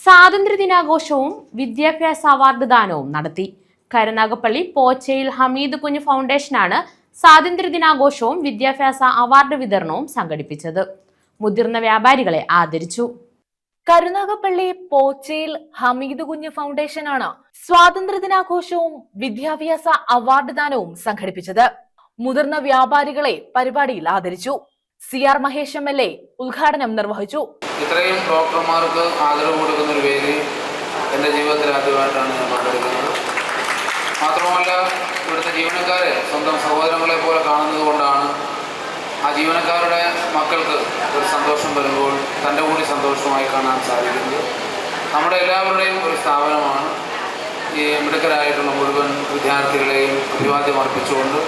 സ്വാതന്ത്ര്യദിനാഘോഷവും വിദ്യാഭ്യാസ അവാർഡ് ദാനവും നടത്തി. കരുനാഗപ്പള്ളി പോച്ചയിൽ ഹമീദ് കുഞ്ഞ് ഫൗണ്ടേഷനാണ് സ്വാതന്ത്ര്യദിനാഘോഷവും വിദ്യാഭ്യാസ അവാർഡ് വിതരണവും സംഘടിപ്പിച്ചത്. മുതിർന്ന വ്യാപാരികളെ ആദരിച്ചു. കരുനാഗപ്പള്ളി പോച്ചയിൽ ഹമീദ് കുഞ്ഞ് ഫൗണ്ടേഷനാണ് സ്വാതന്ത്ര്യദിനാഘോഷവും വിദ്യാഭ്യാസ അവാർഡ് ദാനവും സംഘടിപ്പിച്ചത്. മുതിർന്ന വ്യാപാരികളെ പരിപാടിയിൽ ആദരിച്ചു. CR മഹേഷ് MLA ഉദ്ഘാടനം നിർവഹിച്ചു. ഇത്രയും ഡോക്ടർമാർക്ക് ആദരവ് കൊടുക്കുന്ന ഒരു വേദി എൻ്റെ ജീവിതത്തിൽ ആദ്യമായിട്ടാണ് ഞാൻ പങ്കെടുക്കുന്നത്. മാത്രമല്ല, ഇവിടുത്തെ ജീവനക്കാരെ സ്വന്തം സഹോദരങ്ങളെ പോലെ കാണുന്നത് കൊണ്ടാണ് ആ ജീവനക്കാരുടെ മക്കൾക്ക് ഒരു സന്തോഷം വരുമ്പോൾ തൻ്റെ കൂടി സന്തോഷമായി കാണാൻ സാധിക്കുന്നത്. നമ്മുടെ എല്ലാവരുടെയും ഒരു സ്ഥാപനമാണ്. ഈ മിടുക്കരായിട്ടുള്ള മുഴുവൻ വിദ്യാർത്ഥികളെയും അഭിവാദ്യം അർപ്പിച്ചുകൊണ്ട്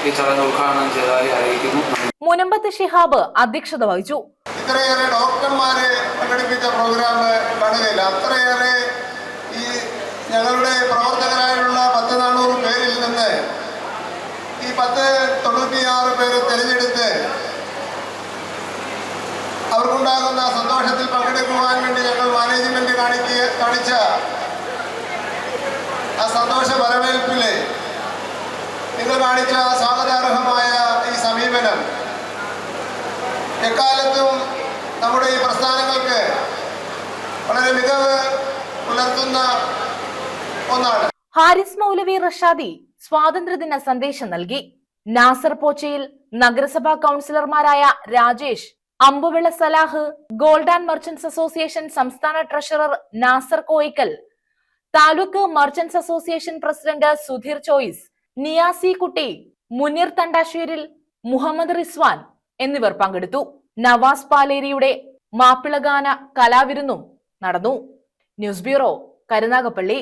ഈ ചടങ്ങ് ഉദ്ഘാടനം ചെയ്തതായി അറിയിക്കുന്നു. മുനമ്പത്ത് ഷിഹാബ് അധ്യക്ഷത വഹിച്ചു. ഇത്രയേറെ ഡോക്ടർമാരെ പങ്കെടുപ്പിച്ച പ്രോഗ്രാം കാണുകയില്ല. അത്രയേറെ ഈ ഞങ്ങളുടെ പ്രവർത്തകരായുള്ള 10-400 പേരിൽ നിന്ന് ഈ 96 പേര് തിരഞ്ഞെടുത്ത് അവർക്കുണ്ടാകുന്ന സന്തോഷത്തിൽ പങ്കെടുക്കുവാൻ വേണ്ടി ഞങ്ങൾ മാനേജ്മെന്റ് കാണിച്ച ആ സന്തോഷ വരവേൽപ്പില് നിങ്ങൾ കാണിച്ച സ്വാഗതാർഹമായ ഈ സമീപനം എക്കാലത്തും നമ്മുടെ ഈ പ്രസ്ഥാനങ്ങൾക്ക് വളരെ മികവ് പുലർത്തുന്ന ഒന്നാണ്. ഹാരിസ് മൗലവി റഷാദി സ്വാതന്ത്ര്യദിന സന്ദേശം നൽകി. നാസർ പോച്ചയിൽ നഗരസഭാ കൗൺസിലർമാരായ Rajesh, Ambuvila Salah, gold and merchants association സംസ്ഥാന treasurer Nasar Koyikkal, taluk merchants association president Sudheer Choice, Niyasi Kutty, Muneer Thandasseril, Muhammad Rizwan എന്നിവർ പങ്കെടുത്തു. നവാസ് പാലേരിയുടെ മാപ്പിളഗാന കലാവിരുന്നും നടന്നു. News bureau, Karunagappally.